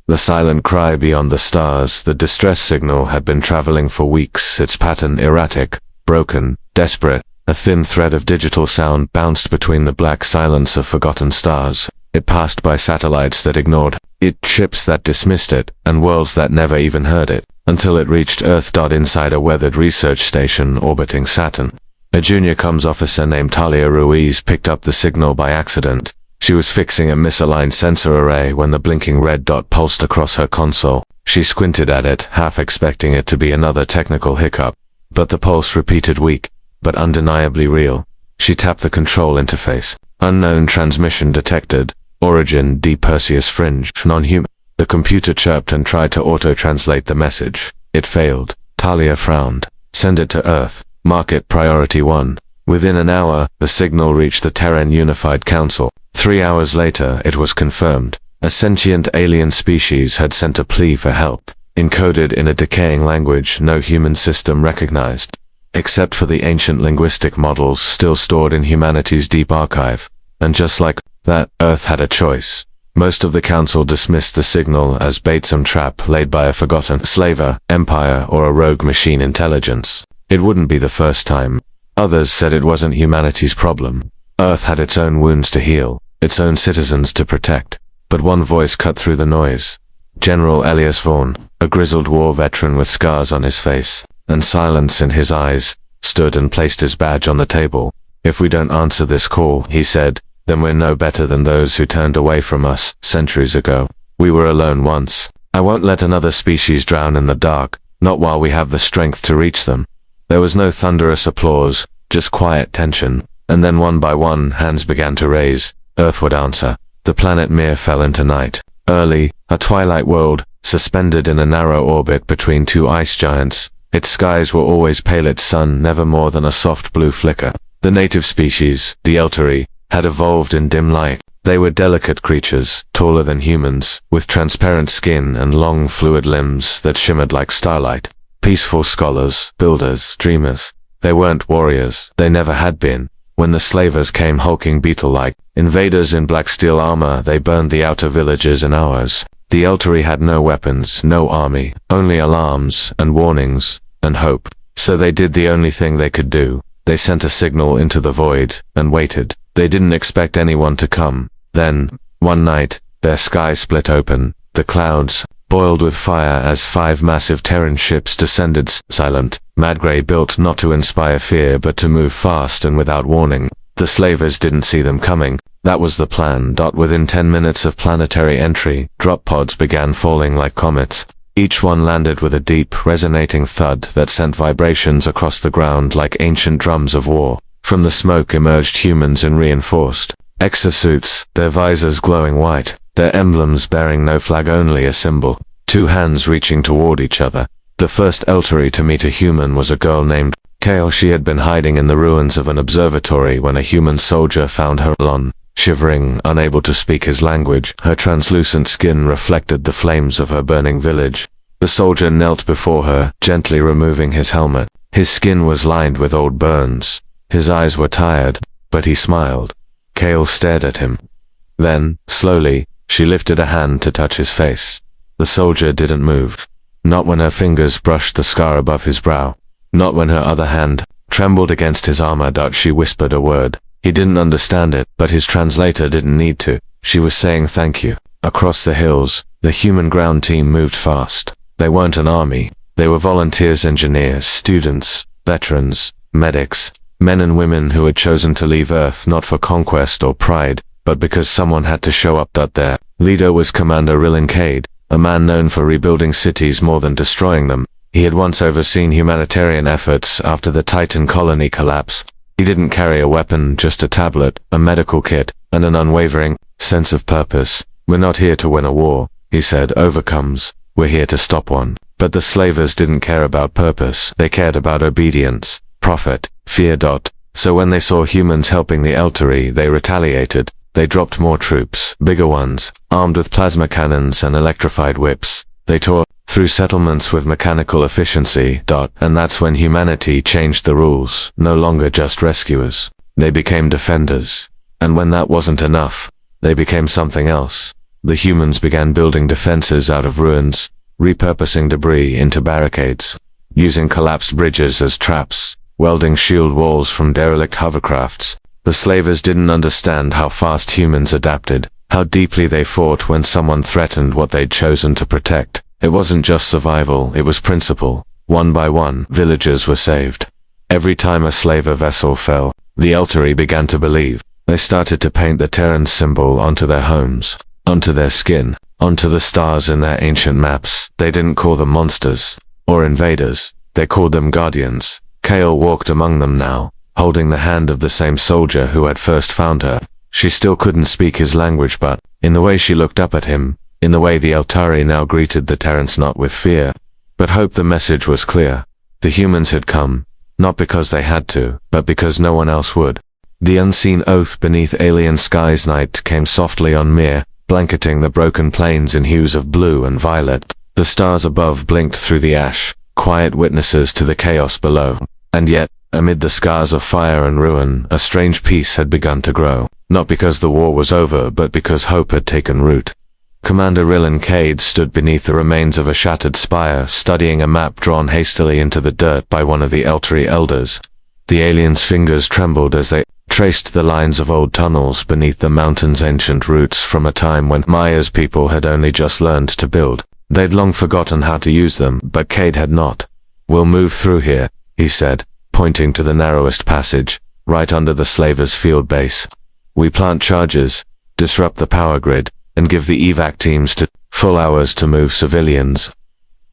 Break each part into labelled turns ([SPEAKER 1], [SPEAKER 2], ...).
[SPEAKER 1] The silent cry beyond the stars, the distress signal, had been traveling for weeks, its pattern erratic, broken, desperate. A thin thread of digital sound bounced between the black silence of forgotten stars. It passed by satellites that ignored it, ships that dismissed it, and worlds that never even heard it, until it reached Earth. Inside a weathered research station orbiting Saturn, a junior comms officer named Talia Ruiz picked up the signal by accident. She was fixing a misaligned sensor array when the blinking red dot pulsed across her console. She squinted at it, half expecting it to be another technical hiccup. But the pulse repeated, weak, but undeniably real. She tapped the control interface. Unknown transmission detected. Origin D Perseus Fringe, non-human. The computer chirped and tried to auto-translate the message. It failed. Talia frowned. Send it to Earth. Mark it Priority 1. Within an hour, the signal reached the Terran Unified Council. 3 hours later, it was confirmed. A sentient alien species had sent a plea for help, encoded in a decaying language no human system recognized, except for the ancient linguistic models still stored in humanity's deep archive. And just like that, Earth had a choice. Most of the Council dismissed the signal as bait, some trap laid by a forgotten slaver, empire, or a rogue machine intelligence. It wouldn't be the first time. Others said it wasn't humanity's problem. Earth had its own wounds to heal, its own citizens to protect. But one voice cut through the noise. General Elias Vaughn, a grizzled war veteran with scars on his face and silence in his eyes, stood and placed his badge on the table. If we don't answer this call, he said, then we're no better than those who turned away from us centuries ago. We were alone once. I won't let another species drown in the dark, not while we have the strength to reach them. There was no thunderous applause, just quiet tension, and then one by one hands began to raise. Earth would answer. The planet Mir fell into night. Early, a twilight world, suspended in a narrow orbit between two ice giants. Its skies were always pale, its sun never more than a soft blue flicker. The native species, the Elteri, had evolved in dim light. They were delicate creatures, taller than humans, with transparent skin and long fluid limbs that shimmered like starlight. Peaceful scholars, builders, dreamers. They weren't warriors, they never had been. When the slavers came hulking beetle-like, invaders in black steel armor, they burned the outer villages in hours. The Elteri had no weapons, no army, only alarms, and warnings, and hope. So they did the only thing they could do. They sent a signal into the void, and waited. They didn't expect anyone to come. Then, one night, their sky split open. The clouds boiled with fire as 5 massive Terran ships descended, silent, Madgrey, built not to inspire fear but to move fast and without warning. The slavers didn't see them coming. That was the plan. Within 10 minutes of planetary entry, drop pods began falling like comets. Each one landed with a deep, resonating thud that sent vibrations across the ground like ancient drums of war. From the smoke emerged humans in reinforced exosuits, their visors glowing white, their emblems bearing no flag, only a symbol. 2 hands reaching toward each other. The first Elteri to meet a human was a girl named Kale. She had been hiding in the ruins of an observatory when a human soldier found her alone. Shivering, unable to speak his language, her translucent skin reflected the flames of her burning village. The soldier knelt before her, gently removing his helmet. His skin was lined with old burns. His eyes were tired, but he smiled. Kale stared at him. Then, slowly, she lifted a hand to touch his face. The soldier didn't move. Not when her fingers brushed the scar above his brow. Not when her other hand trembled against his armor. She whispered a word. He didn't understand it, but his translator didn't need to. She was saying thank you. Across the hills, the human ground team moved fast. They weren't an army. They were volunteers, engineers, students, veterans, medics, men and women who had chosen to leave Earth not for conquest or pride, but because someone had to show up. Their leader was Commander Rillincade, a man known for rebuilding cities more than destroying them. He had once overseen humanitarian efforts after the Titan colony collapse. He didn't carry a weapon, just a tablet, a medical kit, and an unwavering sense of purpose. We're not here to win a war, he said, overcomes. We're here to stop one. But the slavers didn't care about purpose. They cared about obedience, profit, fear. So when they saw humans helping the Elteri, they retaliated. They dropped more troops, bigger ones, armed with plasma cannons and electrified whips. They tore through settlements with mechanical efficiency. And that's when humanity changed the rules. No longer just rescuers. They became defenders. And when that wasn't enough, they became something else. The humans began building defenses out of ruins, repurposing debris into barricades, using collapsed bridges as traps, welding shield walls from derelict hovercrafts. The slavers didn't understand how fast humans adapted, how deeply they fought when someone threatened what they'd chosen to protect. It wasn't just survival, it was principle. One by one, villagers were saved. Every time a slaver vessel fell, the Eltari began to believe. They started to paint the Terran symbol onto their homes, onto their skin, onto the stars in their ancient maps. They didn't call them monsters or invaders, they called them guardians. Kale walked among them now, holding the hand of the same soldier who had first found her. She still couldn't speak his language, but, in the way she looked up at him, in the way the Eltari now greeted the Terrans, not with fear, but hope, the message was clear. The humans had come, not because they had to, but because no one else would. The unseen oath beneath alien skies. Night came softly on Mir, blanketing the broken plains in hues of blue and violet. The stars above blinked through the ash, quiet witnesses to the chaos below. And yet, amid the scars of fire and ruin, a strange peace had begun to grow. Not because the war was over, but because hope had taken root. Commander Rillan Cade stood beneath the remains of a shattered spire, studying a map drawn hastily into the dirt by one of the Eltari elders. The alien's fingers trembled as they traced the lines of old tunnels beneath the mountain's ancient roots from a time when Maya's people had only just learned to build. They'd long forgotten how to use them, but Cade had not. "We'll move through here," he said, pointing to the narrowest passage, right under the slavers' field base. "We plant charges, disrupt the power grid, and give the evac teams full hours to move civilians."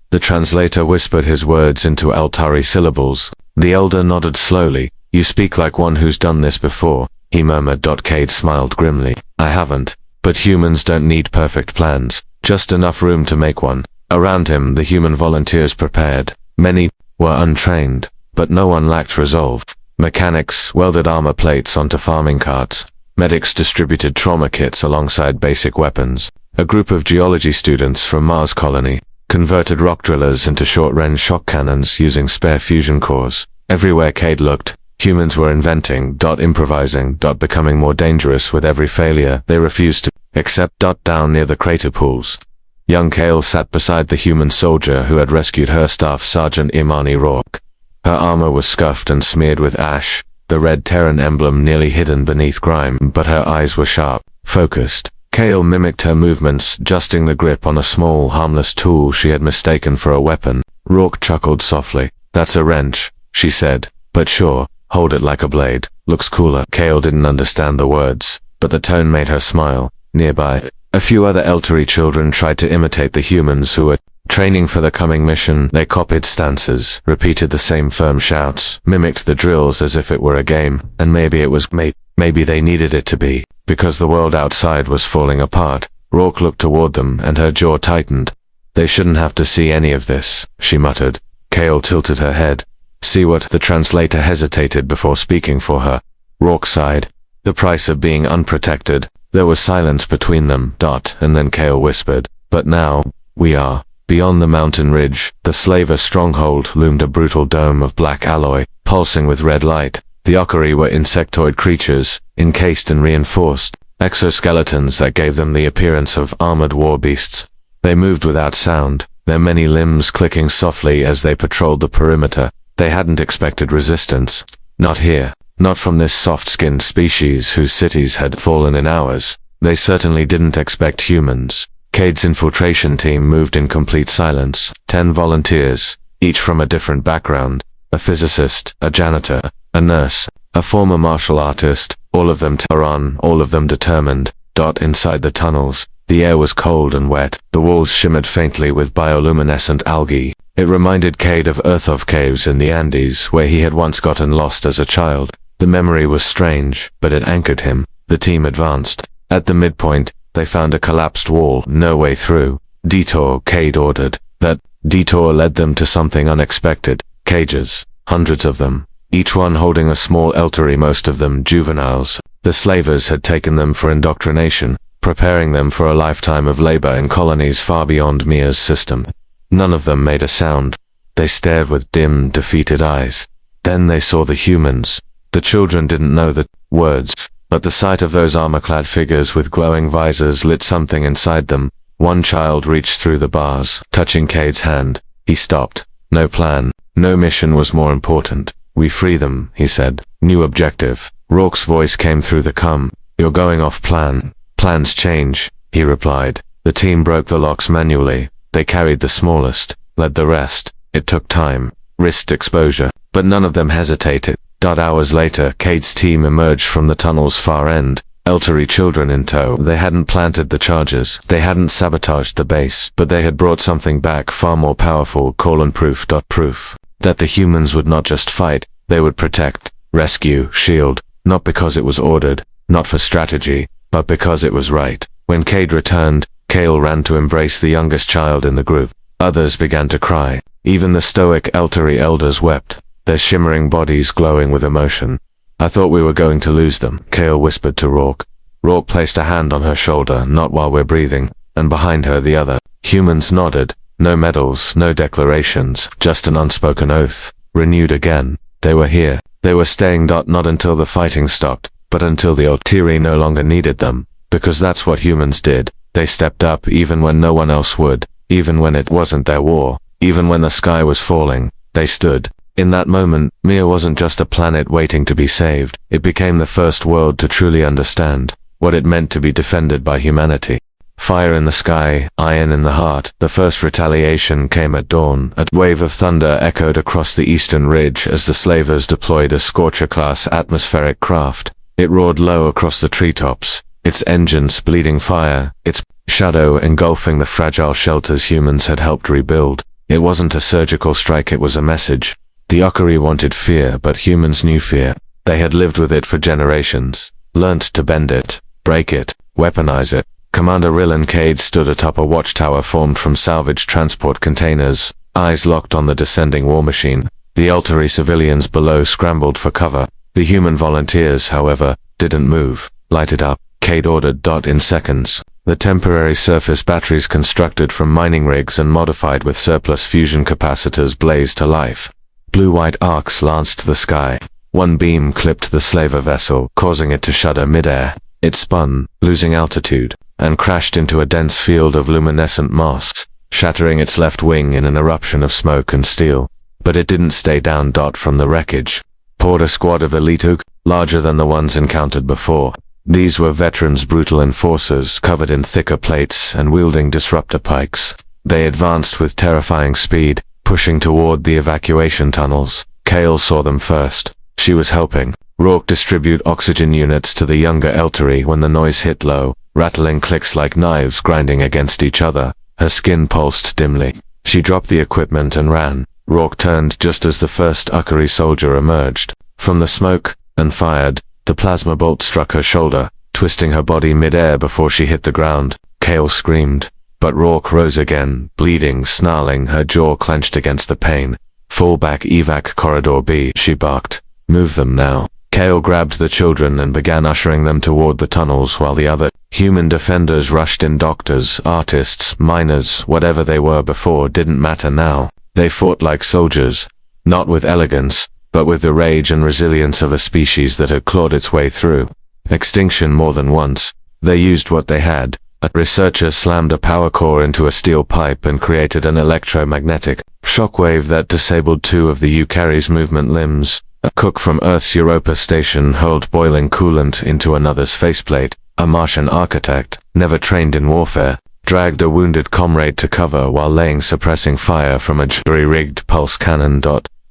[SPEAKER 1] The translator whispered his words into Eltari syllables. The elder nodded slowly. "You speak like one who's done this before," he murmured. Cade smiled grimly. "I haven't, but humans don't need perfect plans, just enough room to make one." Around him, the human volunteers prepared. Many were untrained, but no one lacked resolve. Mechanics welded armor plates onto farming carts. Medics distributed trauma kits alongside basic weapons. A group of geology students from Mars Colony converted rock drillers into short-range shock cannons using spare fusion cores. Everywhere Cade looked, humans were inventing, improvising, becoming more dangerous with every failure they refused to accept. Down near the crater pools, young Kale sat beside the human soldier who had rescued her, Staff Sergeant Imani Rourke. Her armor was scuffed and smeared with ash, the red Terran emblem nearly hidden beneath grime, but her eyes were sharp, focused. Kale mimicked her movements, adjusting the grip on a small, harmless tool she had mistaken for a weapon. Rourke chuckled softly. "That's a wrench," she said. "But sure, hold it like a blade. Looks cooler." Kale didn't understand the words, but the tone made her smile. Nearby, a few other Eltari children tried to imitate the humans who were training for the coming mission. They copied stances, repeated the same firm shouts, mimicked the drills as if it were a game, and maybe it was maybe they needed it to be, because the world outside was falling apart. Rourke looked toward them, and her jaw tightened. "They shouldn't have to see any of this," she muttered. Kale tilted her head. "See what?" The translator hesitated before speaking for her. Rourke sighed. "The price of being unprotected." There was silence between them. And then Kale whispered, "But now, we are." Beyond the mountain ridge, the slaver stronghold loomed, a brutal dome of black alloy, pulsing with red light. The Eltari were insectoid creatures, encased and reinforced, exoskeletons that gave them the appearance of armored war beasts. They moved without sound, their many limbs clicking softly as they patrolled the perimeter. They hadn't expected resistance. Not here. Not from this soft-skinned species whose cities had fallen in hours. They certainly didn't expect humans. Cade's infiltration team moved in complete silence. 10 volunteers, each from a different background. A physicist, a janitor, a nurse, a former martial artist, all of them Tehran, all of them determined. Inside the tunnels, the air was cold and wet. The walls shimmered faintly with bioluminescent algae. It reminded Cade of Earthov caves in the Andes, where he had once gotten lost as a child. The memory was strange, but it anchored him. The team advanced. At the midpoint, they found a collapsed wall, no way through. "Detour," Cade ordered. That detour led them to something unexpected. Cages. Hundreds of them. Each one holding a small Eltari, most of them juveniles. The slavers had taken them for indoctrination, preparing them for a lifetime of labor in colonies far beyond Mir's system. None of them made a sound. They stared with dim, defeated eyes. Then they saw the humans. The children didn't know the words. but the sight of those armor-clad figures with glowing visors lit something inside them. One child reached through the bars, touching Cade's hand. He stopped. No plan, no mission was more important. We free them, he said. New objective. Rourke's voice came through the cum. You're going off plan. Plans change, he replied. The team broke the locks manually. They carried the smallest, led the rest. It took time, risked exposure, but none of them hesitated. Hours later, Cade's team emerged from the tunnel's far end, elderly children in tow. They hadn't planted the charges, they hadn't sabotaged the base, but they had brought something back far more powerful. Proof that the humans would not just fight, they would protect, rescue, shield, not because it was ordered, not for strategy, but because it was right. When Cade returned, Cale ran to embrace the youngest child in the group. Others began to cry. Even the stoic elderly elders wept, their shimmering bodies glowing with emotion. I thought we were going to lose them, Cale whispered to Rourke. Rourke placed a hand on her shoulder. Not while we're breathing, and behind her the other. Humans nodded. No medals, no declarations, just an unspoken oath, renewed again. They were here. They were staying. Not until the fighting stopped, but until the Altiri no longer needed them, because that's what humans did. They stepped up even when no one else would, even when it wasn't their war, even when the sky was falling. They stood. In that moment, Mir wasn't just a planet waiting to be saved. It became the first world to truly understand what it meant to be defended by humanity. Fire in the sky, iron in the heart. The first retaliation came at dawn. A wave of thunder echoed across the eastern ridge as the slavers deployed a Scorcher-class atmospheric craft. It roared low across the treetops, its engines bleeding fire, its shadow engulfing the fragile shelters humans had helped rebuild. It wasn't a surgical strike, it was a message. The Okari wanted fear, but humans knew fear. They had lived with it for generations, learnt to bend it, break it, weaponize it. Commander Rillan Cade stood atop a watchtower formed from salvaged transport containers, eyes locked on the descending war machine. The Altari civilians below scrambled for cover. The human volunteers, however, didn't move. Light it up, Cade ordered. In seconds, the temporary surface batteries constructed from mining rigs and modified with surplus fusion capacitors blazed to life. Blue-white arcs lanced the sky. One beam clipped the slaver vessel, causing it to shudder midair. It spun, losing altitude, and crashed into a dense field of luminescent masks, shattering its left wing in an eruption of smoke and steel. But it didn't stay down. From the wreckage poured a squad of elite Uk, larger than the ones encountered before. These were veterans, brutal enforcers, covered in thicker plates and wielding disruptor pikes. They advanced with terrifying speed, pushing toward the evacuation tunnels. Cale saw them first. She was helping Rourke distribute oxygen units to the younger Eltari when the noise hit low, rattling clicks like knives grinding against each other. Her skin pulsed dimly. She dropped the equipment and ran. Rourke turned just as the first Ukari soldier emerged from the smoke and fired. The plasma bolt struck her shoulder, twisting her body mid-air before she hit the ground. Cale screamed, but Rourke rose again, bleeding, snarling, her jaw clenched against the pain. Fall back, evac corridor B, she barked. Move them now. Cale grabbed the children and began ushering them toward the tunnels while the other human defenders rushed in. Doctors, artists, miners, whatever they were before didn't matter now. They fought like soldiers, not with elegance, but with the rage and resilience of a species that had clawed its way through extinction more than once. They used what they had. A researcher slammed a power core into a steel pipe and created an electromagnetic shockwave that disabled two of the Ukari's movement limbs. A cook from Earth's Europa station hurled boiling coolant into another's faceplate. A Martian architect, never trained in warfare, dragged a wounded comrade to cover while laying suppressing fire from a jury-rigged pulse cannon.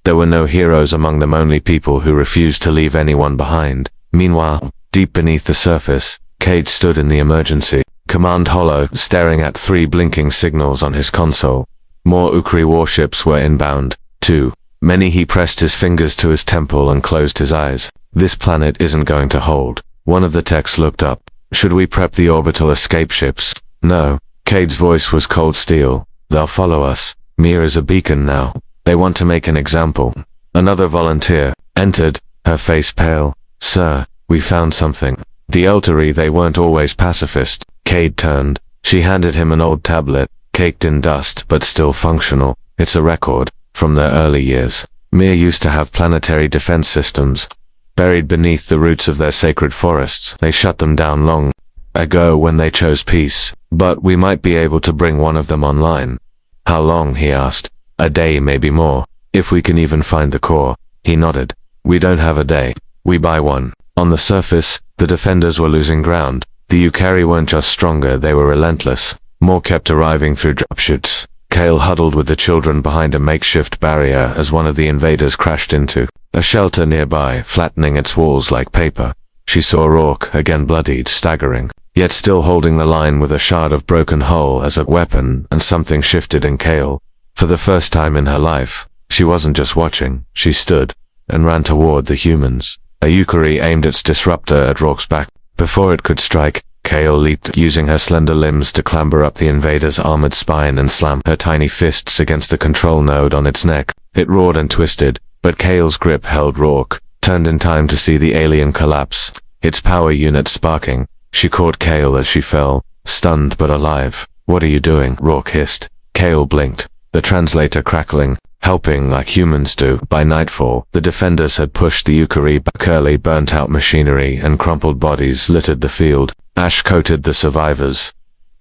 [SPEAKER 1] There were no heroes among them, only people who refused to leave anyone behind. Meanwhile, deep beneath the surface, Cade stood in the emergency command hollow, staring at 3 blinking signals on his console. More Ukri warships were inbound, too. Many. He pressed his fingers to his temple and closed his eyes. This planet isn't going to hold. One of the techs looked up. Should we prep the orbital escape ships? No. Cade's voice was cold steel. They'll follow us. Mir is a beacon now. They want to make an example. Another volunteer entered, her face pale. Sir, we found something. The Eltari, they weren't always pacifist. Cade turned. She handed him an old tablet, caked in dust but still functional. It's a record from their early years. Mir used to have planetary defense systems. buried beneath the roots of their sacred forests. They shut them down long ago when they chose peace, but we might be able to bring one of them online. How long, he asked. A day, maybe more, if we can even find the core. He nodded. We don't have a day. We buy one. On the surface, the defenders were losing ground. The Ukari weren't just stronger, they were relentless. More kept arriving through dropshoots. Kale huddled with the children behind a makeshift barrier as one of the invaders crashed into a shelter nearby, flattening its walls like paper. She saw Rourke, again bloodied, staggering, yet still holding the line with a shard of broken hull as a weapon, and something shifted in Kale. For the first time in her life, she wasn't just watching, she stood and ran toward the humans. A Ukari aimed its disruptor at Rourke's back. Before it could strike, Kale leaped, using her slender limbs to clamber up the invader's armored spine and slam her tiny fists against the control node on its neck. It roared and twisted, but Kale's grip held Rourke, turned in time to see the alien collapse, its power unit sparking. She caught Kale as she fell, stunned but alive. What are you doing? Rourke hissed. Kale blinked, the translator crackling, helping like humans do. By nightfall, the defenders had pushed the Ukari back. Curly, burnt-out machinery and crumpled bodies littered the field. Ash coated the survivors.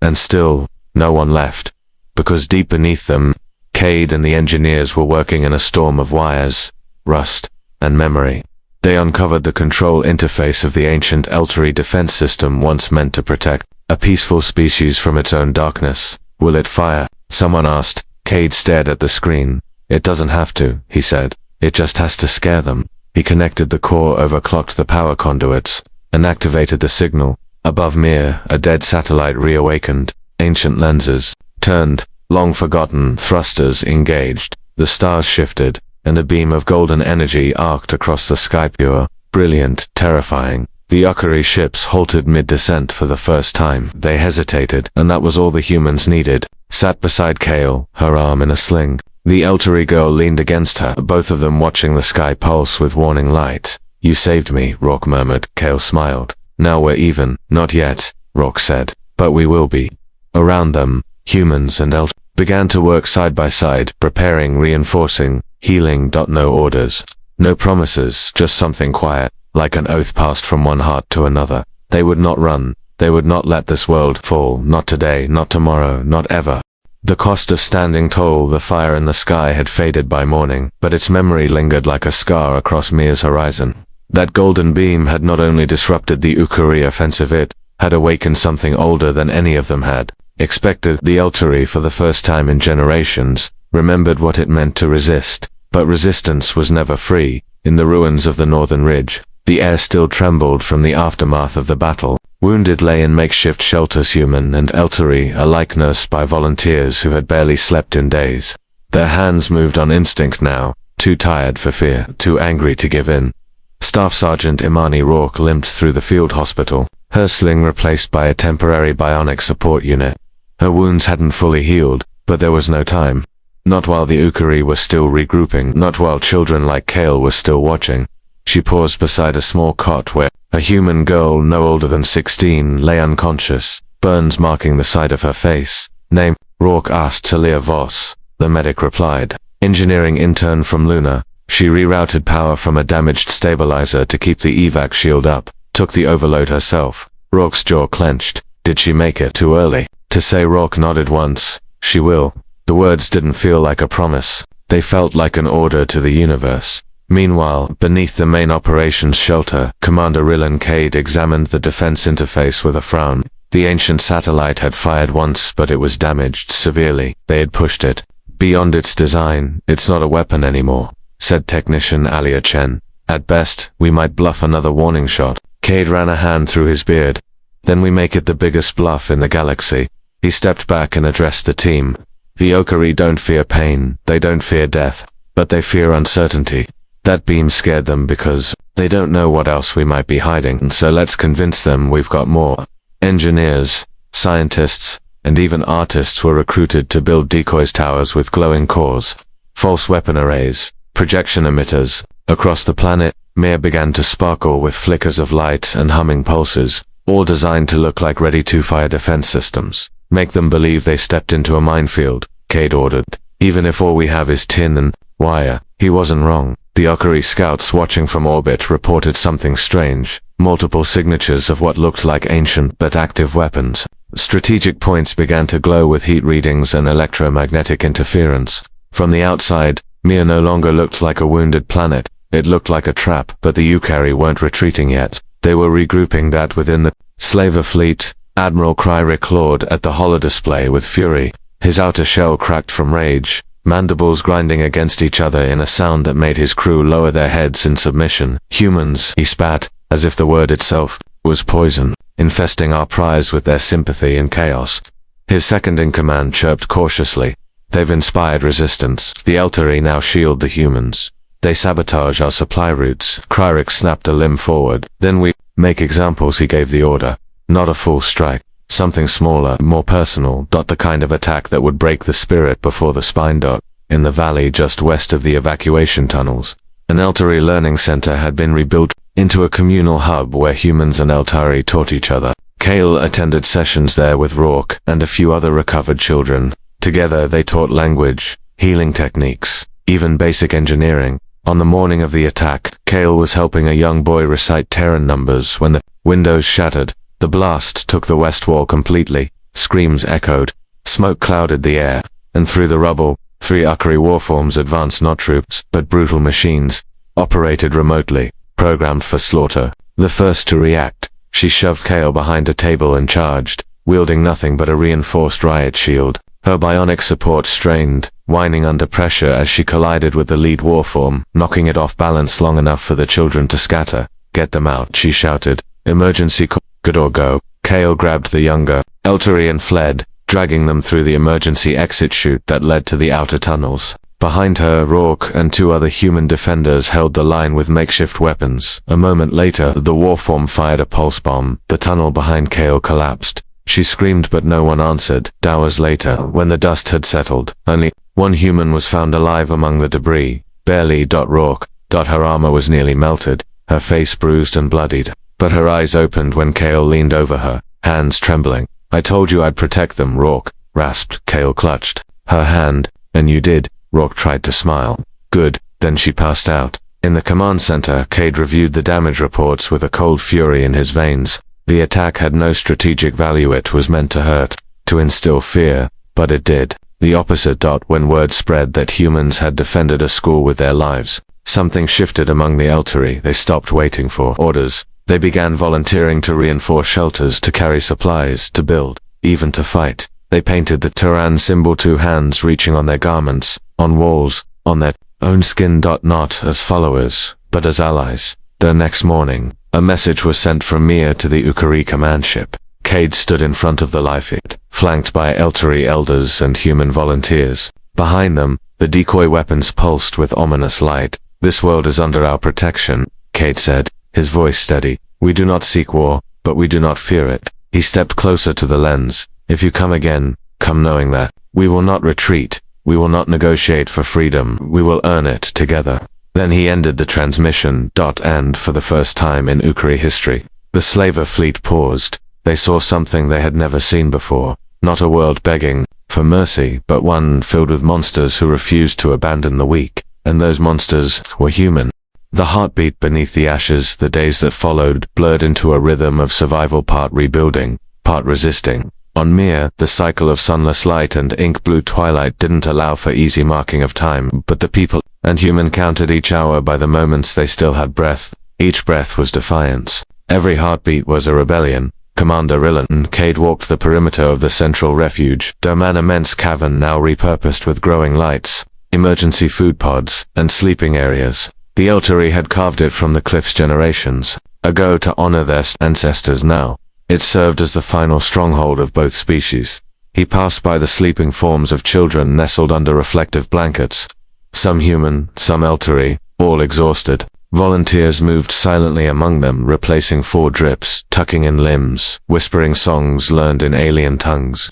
[SPEAKER 1] And still, no one left. Because deep beneath them, Cade and the engineers were working in a storm of wires, rust, and memory. They uncovered the control interface of the ancient Eltary defense system once meant to protect a peaceful species from its own darkness. Will it fire? Someone asked. Cade stared at the screen. It doesn't have to, he said. It just has to scare them. He connected the core, overclocked the power conduits, and activated the signal. Above Mir, a dead satellite reawakened. Ancient lenses turned, long forgotten thrusters engaged. The stars shifted, and a beam of golden energy arced across the sky, pure, brilliant, terrifying. The Ukari ships halted mid-descent for the first time. They hesitated, and that was all the humans needed. Sat beside Kale, her arm in a sling. The Eltary girl leaned against her, both of them watching the sky pulse with warning light. You saved me, Rourke murmured. Kale smiled. Now we're even. Not yet, Rourke said. But we will be. Around them, humans and Eltary began to work side by side, preparing, reinforcing, healing. No orders. No promises, just something quiet, like an oath passed from one heart to another. They would not run. They would not let this world fall. Not today, not tomorrow, not ever. The cost of standing tall, the fire in the sky had faded by morning, but its memory lingered like a scar across Mir's horizon. That golden beam had not only disrupted the Ukari offensive, it had awakened something older than any of them had expected. The Eltary, for the first time in generations, remembered what it meant to resist. But resistance was never free. In the ruins of the northern ridge, the air still trembled from the aftermath of the battle. Wounded lay in makeshift shelters, human and Eltary alike nursed by volunteers who had barely slept in days. Their hands moved on instinct now, too tired for fear, too angry to give in. Staff Sergeant Imani Rourke limped through the field hospital, her sling replaced by a temporary bionic support unit. Her wounds hadn't fully healed, but there was no time. Not while the Ukari were still regrouping, not while children like Kale were still watching. She paused beside a small cot where a human girl no older than 16 lay unconscious, burns marking the side of her face. Name? Rourke asked. Talia Voss. The medic replied. Engineering intern from Luna. She rerouted power from a damaged stabilizer to keep the evac shield up, took the overload herself. Rourke's jaw clenched. Did she make it too early? To say. Rourke nodded once. She will. The words didn't feel like a promise. They felt like an order to the universe. Meanwhile, beneath the main operations shelter, Commander Rillan Cade examined the defense interface with a frown. The ancient satellite had fired once, but it was damaged severely. They had pushed it beyond its design. It's not a weapon anymore, said technician Alia Chen. At best, we might bluff another warning shot. Cade ran a hand through his beard. Then we make it the biggest bluff in the galaxy. He stepped back and addressed the team. The Ukari don't fear pain, they don't fear death, but they fear uncertainty. That beam scared them because they don't know what else we might be hiding, so let's convince them we've got more. Engineers, scientists, and even artists were recruited to build decoys, towers with glowing cores, false weapon arrays, projection emitters. Across the planet, Mir began to sparkle with flickers of light and humming pulses, all designed to look like ready-to-fire defense systems. Make them believe they stepped into a minefield, Cade ordered. Even if all we have is tin and wire. He wasn't wrong. The Okari scouts watching from orbit reported something strange. Multiple signatures of what looked like ancient but active weapons. Strategic points began to glow with heat readings and electromagnetic interference. From the outside, Mir no longer looked like a wounded planet. It looked like a trap, but the Ukari weren't retreating yet. They were regrouping that within the slaver fleet. Admiral Kryrik clawed at the holodisplay with fury. His outer shell cracked from rage, mandibles grinding against each other in a sound that made his crew lower their heads in submission. Humans, he spat, as if the word itself was poison, infesting our prize with their sympathy and chaos. His second-in-command chirped cautiously. They've inspired resistance. The Eltari now shield the humans. They sabotage our supply routes. Kryrik snapped a limb forward. Then we make examples, he gave the order. Not a full strike. Something smaller, more personal. The kind of attack that would break the spirit before the spine. In the valley just west of the evacuation tunnels, an Eltari learning center had been rebuilt into a communal hub where humans and Eltari taught each other. Kale attended sessions there with Rourke and a few other recovered children. Together they taught language, healing techniques, even basic engineering. On the morning of the attack, Kale was helping a young boy recite Terran numbers when the windows shattered. The blast took the west wall completely. Screams echoed. Smoke clouded the air, and through the rubble, 3 Ukari warforms advanced, not troops, but brutal machines, operated remotely, programmed for slaughter. The first to react, she shoved Kale behind a table and charged, wielding nothing but a reinforced riot shield. Her bionic support strained, whining under pressure as she collided with the lead warform, knocking it off balance long enough for the children to scatter. Get them out, she shouted. Emergency call. Good or go. Kale grabbed the younger Eltari and fled, dragging them through the emergency exit chute that led to the outer tunnels. Behind her, Rourke and 2 other human defenders held the line with makeshift weapons. A moment later, the warform fired a pulse bomb. The tunnel behind Kale collapsed. She screamed but no one answered. Hours later, when the dust had settled, only one human was found alive among the debris. Barely. Rourke. Her armor was nearly melted, her face bruised and bloodied. But her eyes opened when Kale leaned over her, hands trembling. I told you I'd protect them, Rourke rasped. Kale clutched her hand. And you did. Rourke tried to smile. Good. Then she passed out. In the command center, Cade reviewed the damage reports with a cold fury in his veins. The attack had no strategic value. It was meant to hurt, to instill fear, but it did the opposite. When word spread that humans had defended a school with their lives, something shifted among the Eltari. They stopped waiting for orders. They began volunteering to reinforce shelters, to carry supplies, to build, even to fight. They painted the Terran symbol, 2 hands reaching on their garments, on walls, on their own skin. Not as followers, but as allies. The next morning, a message was sent from Mir to the Ukari command ship. Cade stood in front of the Lifeit, flanked by Eltari elders and human volunteers. Behind them, the decoy weapons pulsed with ominous light. This world is under our protection, Cade said, his voice steady. We do not seek war, but we do not fear it. He stepped closer to the lens. If you come again, come knowing that we will not retreat. We will not negotiate for freedom. We will earn it together. Then he ended the transmission. And for the first time in Ukari history, the slaver fleet paused. They saw something they had never seen before. Not a world begging for mercy, but one filled with monsters who refused to abandon the weak. And those monsters were human. The heartbeat beneath the ashes, the days that followed, blurred into a rhythm of survival, part rebuilding, part resisting. On Mir, the cycle of sunless light and ink-blue twilight didn't allow for easy marking of time, but the people and human counted each hour by the moments they still had breath. Each breath was defiance. Every heartbeat was a rebellion. Commander Rillan and Cade walked the perimeter of the central refuge dome, an immense cavern now repurposed with growing lights, emergency food pods, and sleeping areas. The Eltari had carved it from the cliffs generations ago to honor their ancestors. Now, it served as the final stronghold of both species. He passed by the sleeping forms of children nestled under reflective blankets. Some human, some Eltari, all exhausted. Volunteers moved silently among them, replacing 4 drips, tucking in limbs, whispering songs learned in alien tongues.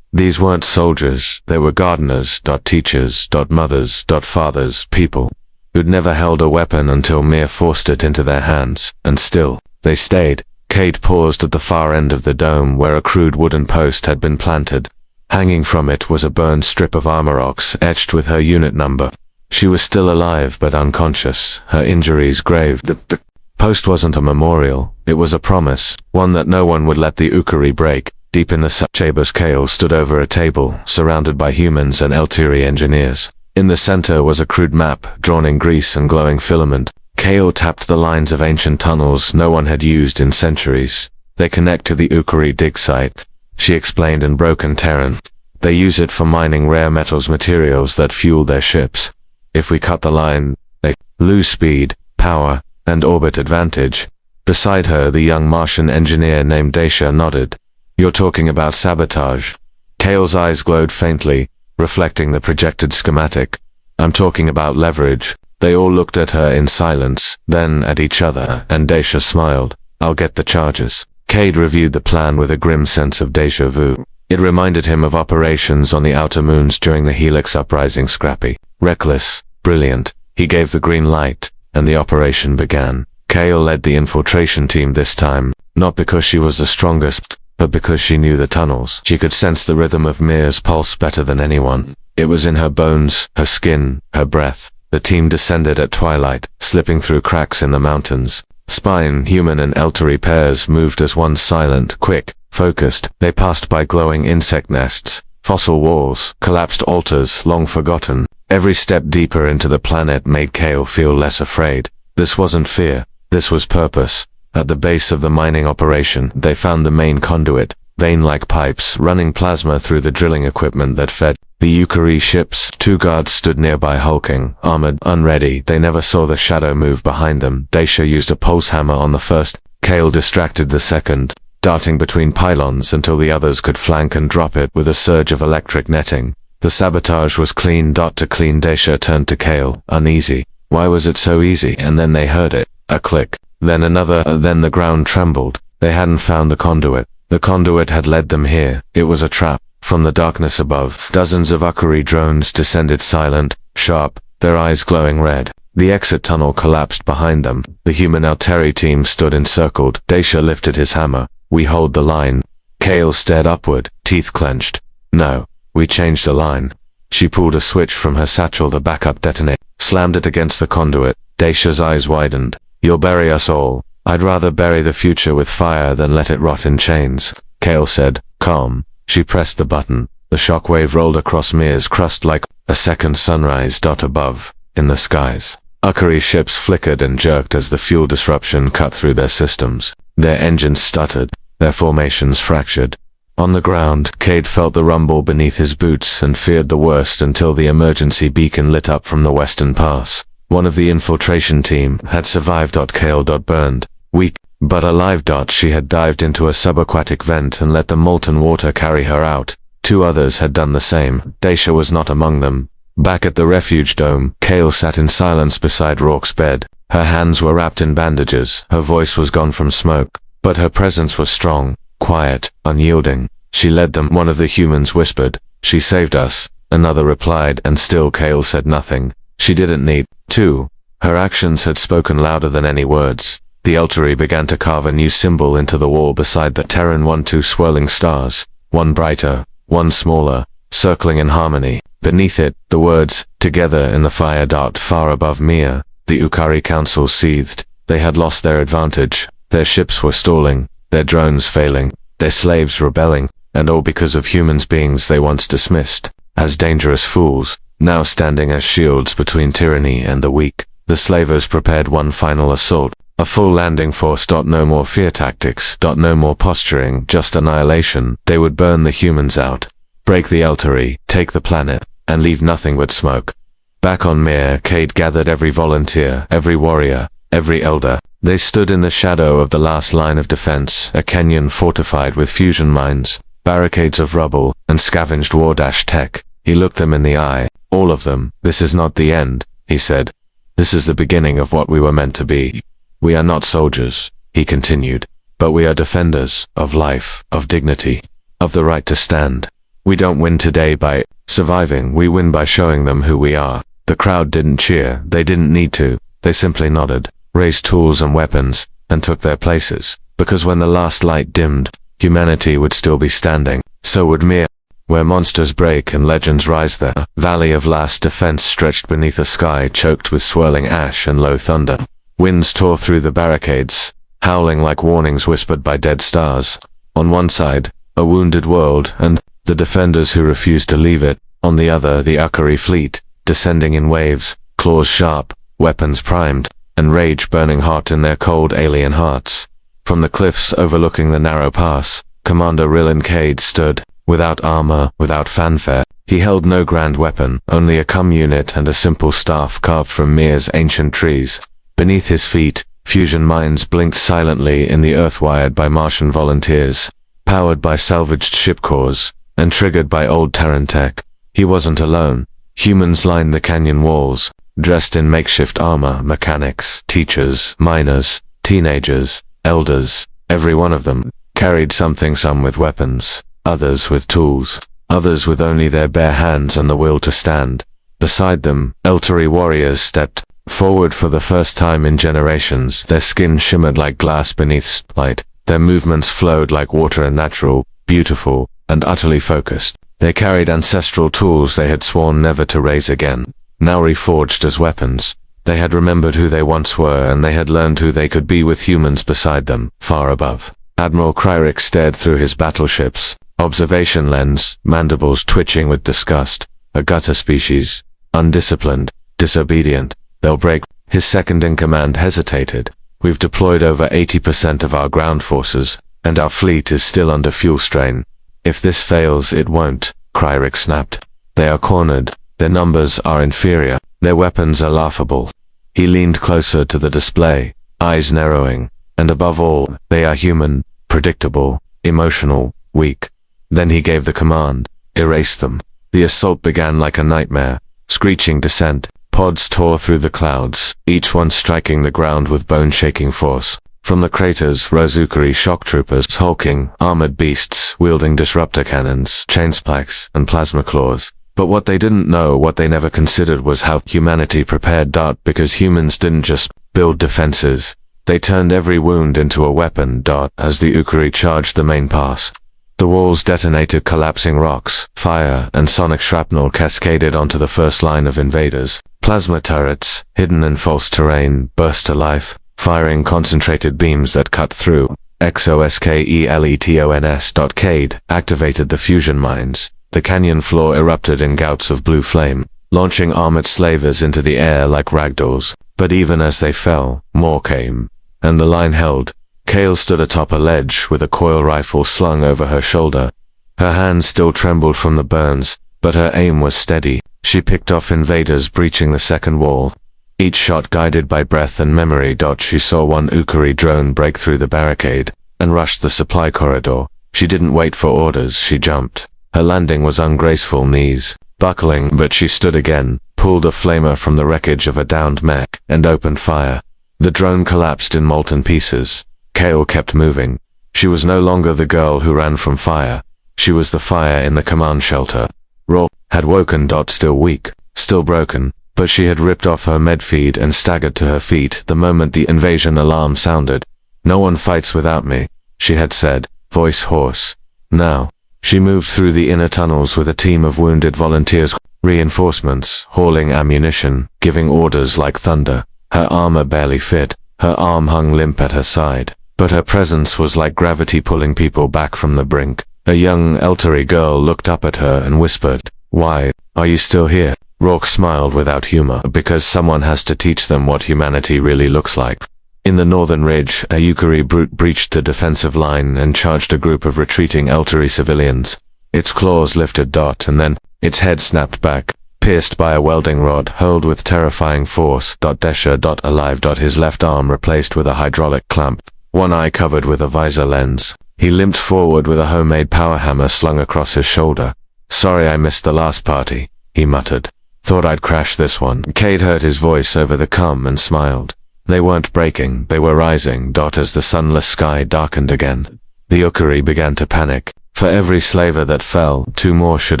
[SPEAKER 1] These weren't soldiers, they were gardeners, teachers, mothers, fathers, people who'd never held a weapon until Mir forced it into their hands, and still, they stayed. Cade paused at the far end of the dome where a crude wooden post had been planted. Hanging from it was a burned strip of armor ox etched with her unit number. She was still alive but unconscious, her injuries grave. The post wasn't a memorial, it was a promise, one that no one would let the Ukari break. Deep in the chambers, Kale stood over a table, surrounded by humans and Eltiri engineers. In the center was a crude map, drawn in grease and glowing filament. Kale tapped the lines of ancient tunnels no one had used in centuries. They connect to the Ukari dig site, she explained in broken Terran. They use it for mining rare metals materials that fuel their ships. If we cut the line, they lose speed, power, and orbit advantage. Beside her, the young Martian engineer named Daisha nodded. You're talking about sabotage. Kale's eyes glowed faintly, reflecting the projected schematic. I'm talking about leverage. They all looked at her in silence, then at each other, and Daisha smiled. I'll get the charges. Cade reviewed the plan with a grim sense of déjà vu. It reminded him of operations on the outer moons during the Helix Uprising. Scrappy, reckless, brilliant. He gave the green light, and the operation began. Kale led the infiltration team this time, not because she was the strongest, but because she knew the tunnels. She could sense the rhythm of Mir's pulse better than anyone. It was in her bones, her skin, her breath. The team descended at twilight, slipping through cracks in the mountains. Spine, human and Eltiri pairs moved as one, silent, quick, focused. They passed by glowing insect nests, fossil walls, collapsed altars long forgotten. Every step deeper into the planet made Kale feel less afraid. This wasn't fear, this was purpose. At the base of the mining operation, they found the main conduit, vein-like pipes running plasma through the drilling equipment that fed the Ukari ships. Two guards stood nearby, hulking, armored, unready. They never saw the shadow move behind them. Daisha used a pulse hammer on the first. Kale distracted the second, darting between pylons until the others could flank and drop it with a surge of electric netting. The sabotage was clean. To clean. Daisha turned to Kale, uneasy. Why was it so easy? And then they heard it. A click. Then another. Then the ground trembled. They hadn't found the conduit. The conduit had led them here. It was a trap. From the darkness above, dozens of Ukari drones descended, silent, sharp, their eyes glowing red. The exit tunnel collapsed behind them. The human Eltiri team stood encircled. Daisha lifted his hammer. We hold the line. Kale stared upward, teeth clenched. No, we changed the line. She pulled a switch from her satchel. The backup detonator, slammed it against the conduit. Daisha's eyes widened. You'll bury us all. I'd rather bury the future with fire than let it rot in chains. Kale said, calm. She pressed the button. The shockwave rolled across Mir's crust like a second sunrise. Above, in the skies, Ukari ships flickered and jerked as the fuel disruption cut through their systems. Their engines stuttered, their formations fractured. On the ground, Cade felt the rumble beneath his boots and feared the worst until the emergency beacon lit up from the western pass. One of the infiltration team had survived. Kale burned, weak, but alive. She had dived into a subaquatic vent and let the molten water carry her out. Two others had done the same. Daisha was not among them. Back at the refuge dome, Kale sat in silence beside Rourke's bed. Her hands were wrapped in bandages, her voice was gone from smoke, but her presence was strong, quiet, unyielding. She led them. One of the humans whispered, she saved us. Another replied, and still Kale said nothing. She didn't need to. Her actions had spoken louder than any words. The Eltiri began to carve a new symbol into the wall beside the Terran 1-2 swirling stars, one brighter, one smaller, circling in harmony. Beneath it, the words, together in the fire. Far above Mir, the Galactic Council seethed. They had lost their advantage. Their ships were stalling, their drones failing, their slaves rebelling, and all because of humans, beings they once dismissed as dangerous fools, now standing as shields between tyranny and the weak. The slavers prepared one final assault. A full landing force. No more fear tactics. No more posturing, just annihilation. They would burn the humans out, break the Eltiri, take the planet, and leave nothing but smoke. Back on Mir, Cade gathered every volunteer, every warrior, every elder. They stood in the shadow of the last line of defense, a canyon fortified with fusion mines, barricades of rubble, and scavenged war tech. He looked them in the eye, all of them. This is not the end, he said. This is the beginning of what we were meant to be. We are not soldiers, he continued, but we are defenders of life, of dignity, of the right to stand. We don't win today by surviving, we win by showing them who we are. The crowd didn't cheer, they didn't need to, they simply nodded, raised tools and weapons, and took their places, because when the last light dimmed, humanity would still be standing, so would Mir. Where monsters break and legends rise, there, valley of last defense stretched beneath a sky choked with swirling ash and low thunder. Winds tore through the barricades, howling like warnings whispered by dead stars. On one side, a wounded world, and the defenders who refused to leave it. On the other, the Ukari fleet, descending in waves, claws sharp, weapons primed, and rage burning hot in their cold alien hearts. From the cliffs overlooking the narrow pass, Commander Rillan Cade stood, without armor, without fanfare. He held no grand weapon, only a cum unit and a simple staff carved from Mir's ancient trees. Beneath his feet, fusion mines blinked silently in the earth wired by Martian volunteers, powered by salvaged ship cores, and triggered by old Terran tech. He wasn't alone. Humans lined the canyon walls, dressed in makeshift armor, mechanics, teachers, miners, teenagers, elders. Every one of them carried something, some with weapons, others with tools, others with only their bare hands and the will to stand. Beside them, Eltari warriors stepped forward for the first time in generations. Their skin shimmered like glass beneath spotlight. Their movements flowed like water, and natural, beautiful, and utterly focused. They carried ancestral tools they had sworn never to raise again, now reforged as weapons. They had remembered who they once were, and they had learned who they could be with humans beside them, far above. Admiral Kryrik stared through his battleships, observation lens, mandibles twitching with disgust. A gutter species, undisciplined, disobedient. They'll break. His second-in-command hesitated. We've deployed over 80% of our ground forces, and our fleet is still under fuel strain. If this fails, it won't, Kryrik snapped. They are cornered. Their numbers are inferior. Their weapons are laughable. He leaned closer to the display, eyes narrowing. And above all, they are human, predictable, emotional, weak. Then he gave the command. Erase them. The assault began like a nightmare. Screeching descent. Pods tore through the clouds, each one striking the ground with bone-shaking force. From the craters rose Ukari shock troopers, hulking, armored beasts, wielding disruptor cannons, chain spikes, and plasma claws. But what they didn't know, what they never considered, was how humanity prepared. Because humans didn't just build defenses. They turned every wound into a weapon. As the Ukari charged the main pass, the walls detonated, collapsing rocks, fire, and sonic shrapnel cascaded onto the first line of invaders. Plasma turrets, hidden in false terrain, burst to life, firing concentrated beams that cut through. XOSKELETONS. Cade activated the fusion mines. The canyon floor erupted in gouts of blue flame, launching armored slavers into the air like ragdolls. But even as they fell, more came, and the line held. Kale stood atop a ledge with a coil rifle slung over her shoulder. Her hands still trembled from the burns, but her aim was steady. She picked off invaders breaching the second wall, each shot guided by breath and memory. She saw one Ukari drone break through the barricade and rush the supply corridor. She didn't wait for orders, she jumped. Her landing was ungraceful, knees buckling, but she stood again, pulled a flamer from the wreckage of a downed mech, and opened fire. The drone collapsed in molten pieces. Kale kept moving. She was no longer the girl who ran from fire. She was the fire in the command shelter. Raw had woken. Still weak, still broken, but she had ripped off her med feed and staggered to her feet the moment the invasion alarm sounded. No one fights without me, she had said, voice hoarse. Now, she moved through the inner tunnels with a team of wounded volunteers, reinforcements, hauling ammunition, giving orders like thunder. Her armor barely fit. Her arm hung limp at her side, but her presence was like gravity pulling people back from the brink. A young Eltari girl looked up at her and whispered, "Why are you still here?" Rourke smiled without humor. Because someone has to teach them what humanity really looks like. In the northern ridge, a Ukari brute breached the defensive line and charged a group of retreating Eltari civilians. Its claws lifted. And then, its head snapped back, pierced by a welding rod hurled with terrifying force. Desha. Alive. His left arm replaced with a hydraulic clamp, one eye covered with a visor lens. He limped forward with a homemade power hammer slung across his shoulder. "Sorry I missed the last party," he muttered. "Thought I'd crash this one." Cade heard his voice over the comm and smiled. They weren't breaking, they were rising. As the sunless sky darkened again, the Ukari began to panic. For every slaver that fell, 2 more should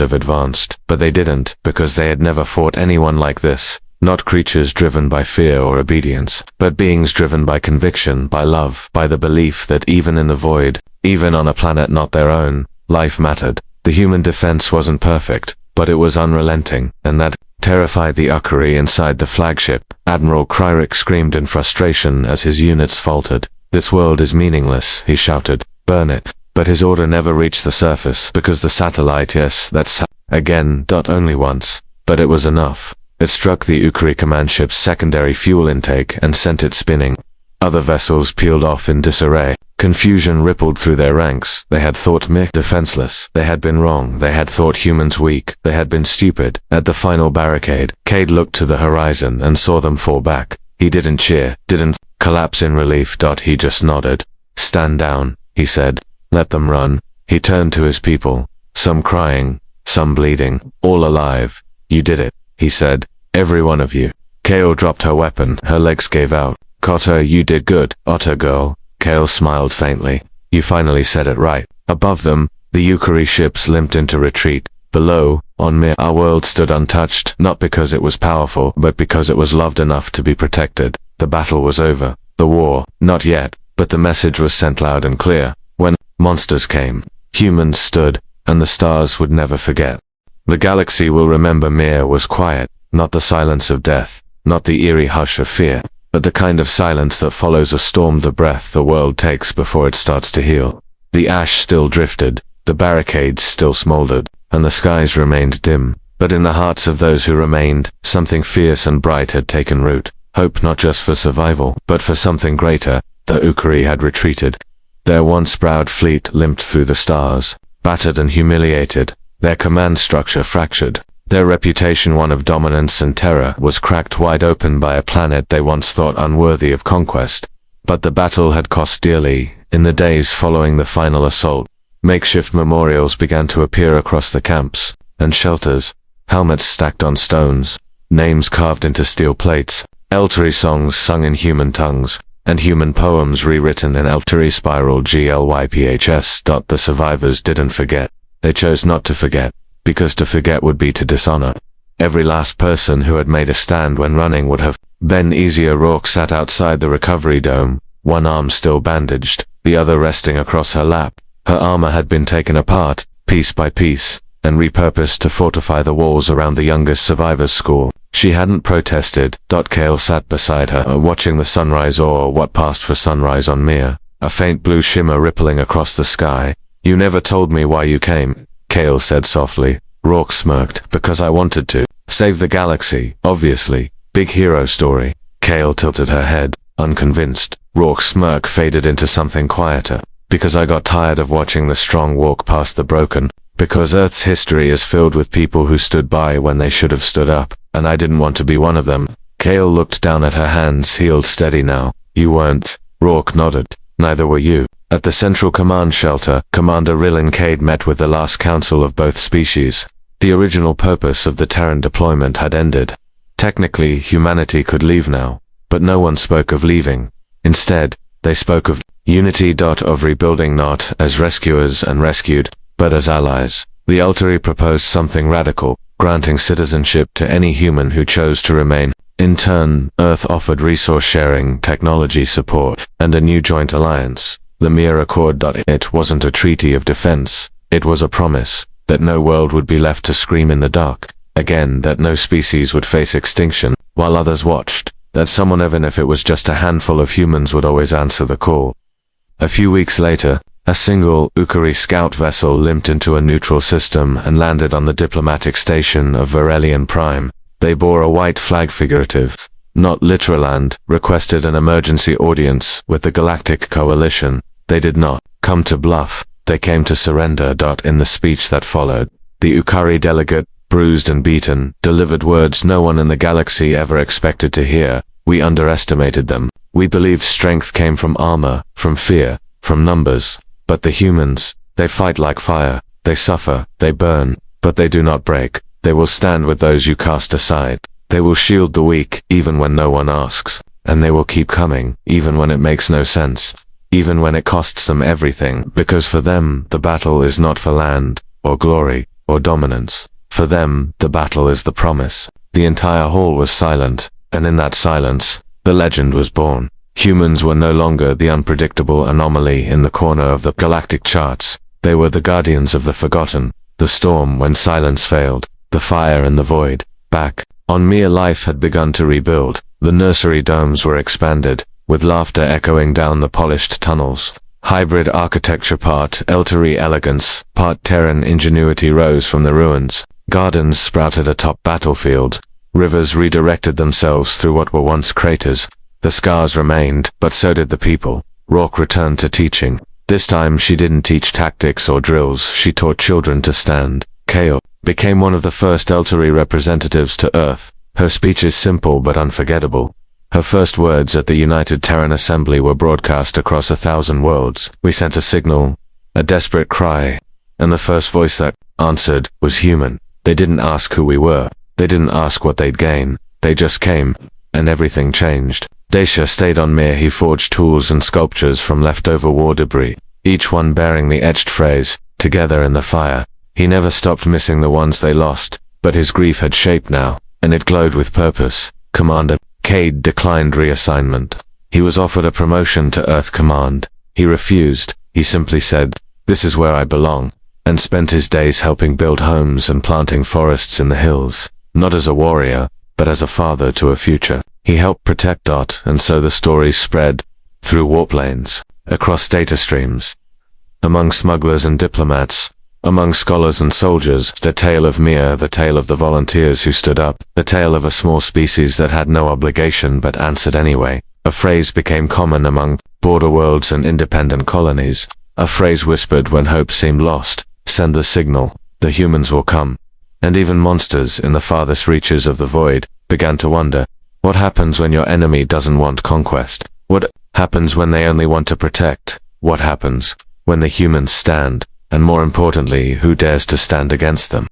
[SPEAKER 1] have advanced, but they didn't, because they had never fought anyone like this. Not creatures driven by fear or obedience, but beings driven by conviction, by love, by the belief that even in the void, even on a planet not their own, life mattered. The human defense wasn't perfect, but it was unrelenting, and that terrified the Ukari inside the flagship. Admiral Kryrik screamed in frustration as his units faltered. "This world is meaningless," he shouted. "Burn it." But his order never reached the surface, because the satellite, yes, that's again, only once. But it was enough. It struck the Ukari command ship's secondary fuel intake and sent it spinning. Other vessels peeled off in disarray. Confusion rippled through their ranks. They had thought Mick defenseless. They had been wrong. They had thought humans weak. They had been stupid. At the final barricade, Cade looked to the horizon and saw them fall back. He didn't cheer, didn't collapse in relief. He just nodded. "Stand down," he said. "Let them run." He turned to his people. Some crying, some bleeding, all alive. "You did it," he said. "Every one of you." Kale dropped her weapon. Her legs gave out. "Cotter, you did good, Otter girl." Kale smiled faintly. "You finally said it right." Above them, the Ukari ships limped into retreat. Below, on Mir, our world stood untouched, not because it was powerful, but because it was loved enough to be protected. The battle was over. The war, not yet, but the message was sent loud and clear. When monsters came, humans stood, and the stars would never forget. The galaxy will remember Mir was quiet, not the silence of death, not the eerie hush of fear, but the kind of silence that follows a storm, the breath the world takes before it starts to heal. The ash still drifted, the barricades still smoldered, and the skies remained dim. But in the hearts of those who remained, something fierce and bright had taken root. Hope not just for survival, but for something greater. The Ukari had retreated. Their once proud fleet limped through the stars, battered and humiliated, their command structure fractured. Their reputation, one of dominance and terror, was cracked wide open by a planet they once thought unworthy of conquest. But the battle had cost dearly. In the days following the final assault, makeshift memorials began to appear across the camps, and shelters, helmets stacked on stones, names carved into steel plates, Eltari songs sung in human tongues, and human poems rewritten in Eltari spiral GLYPHS. The survivors didn't forget. They chose not to forget, because to forget would be to dishonor. Every last person who had made a stand when running would have been easier. Rourke sat outside the recovery dome, one arm still bandaged, the other resting across her lap. Her armor had been taken apart, piece by piece, and repurposed to fortify the walls around the youngest survivor's school. She hadn't protested. Kale sat beside her, watching the sunrise, or what passed for sunrise on Mir, a faint blue shimmer rippling across the sky. "You never told me why you came," Kale said softly. Rourke smirked. "Because I wanted to. Save the galaxy, obviously. Big hero story." Kale tilted her head, unconvinced. Rourke's smirk faded into something quieter. "Because I got tired of watching the strong walk past the broken. Because Earth's history is filled with people who stood by when they should have stood up, and I didn't want to be one of them." Kale looked down at her hands, healed steady now. "You weren't." Rourke nodded. "Neither were you." At the Central Command Shelter, Commander Rillin Cade met with the last council of both species. The original purpose of the Terran deployment had ended. Technically, humanity could leave now, but no one spoke of leaving. Instead, they spoke of unity. Of rebuilding, not as rescuers and rescued, but as allies. The Eltari proposed something radical, granting citizenship to any human who chose to remain. In turn, Earth offered resource sharing, technology support, and a new joint alliance. The Mir Accord. It wasn't a treaty of defense. It was a promise that no world would be left to scream in the dark. Again, that no species would face extinction, while others watched. That someone, even if it was just a handful of humans, would always answer the call. A few weeks later, a single Ukari scout vessel limped into a neutral system and landed on the diplomatic station of Varelian Prime. They bore a white flag, figurative, not literal, and requested an emergency audience with the Galactic Coalition. They did not come to bluff. They came to surrender. In the speech that followed, the Ukari delegate, bruised and beaten, delivered words no one in the galaxy ever expected to hear. "We underestimated them. We believed strength came from armor, from fear, from numbers. But the humans, they fight like fire. They suffer, they burn, but they do not break. They will stand with those you cast aside. They will shield the weak, even when no one asks. And they will keep coming, even when it makes no sense. Even when it costs them everything, because for them, the battle is not for land, or glory, or dominance. For them, the battle is the promise." The entire hall was silent, and in that silence, the legend was born. Humans were no longer the unpredictable anomaly in the corner of the galactic charts. They were the guardians of the forgotten, The storm when silence failed, the fire and the void. Back on Mir, life had begun to rebuild. The nursery domes were expanded, with laughter echoing down the polished tunnels. Hybrid architecture, part Eltary elegance, part Terran ingenuity, rose from the ruins. Gardens sprouted atop battlefields. Rivers redirected themselves through what were once craters. The scars remained, but so did the people. Rourke returned to teaching. This time she didn't teach tactics or drills, she taught children to stand. Kale became one of the first Eltary representatives to Earth. Her speeches simple but unforgettable. Her first words at the United Terran Assembly were broadcast across 1,000 worlds. We sent a signal, a desperate cry, and the first voice that answered was human. They didn't ask who we were. They didn't ask what they'd gain. They just came, and everything changed. Dacia stayed on Mir. He forged tools and sculptures from leftover war debris, each one bearing the etched phrase, "Together in the fire." He never stopped missing the ones they lost, but his grief had shape now, and it glowed with purpose. Commander Cade declined reassignment. He was offered a promotion to Earth Command. He refused. He simply said, "This is where I belong," and spent his days helping build homes and planting forests in the hills, not as a warrior, but as a father to a future. He helped protect Dot, and so the stories spread, through warp lanes, across data streams, among smugglers and diplomats, among scholars and soldiers. The tale of Mir, the tale of the volunteers who stood up, the tale of a small species that had no obligation but answered anyway. A phrase became common among border worlds and independent colonies, a phrase whispered when hope seemed lost: "Send the signal, the humans will come." And even monsters in the farthest reaches of the void began to wonder, what happens when your enemy doesn't want conquest? What happens when they only want to protect? What happens when the humans stand? And more importantly, who dares to stand against them?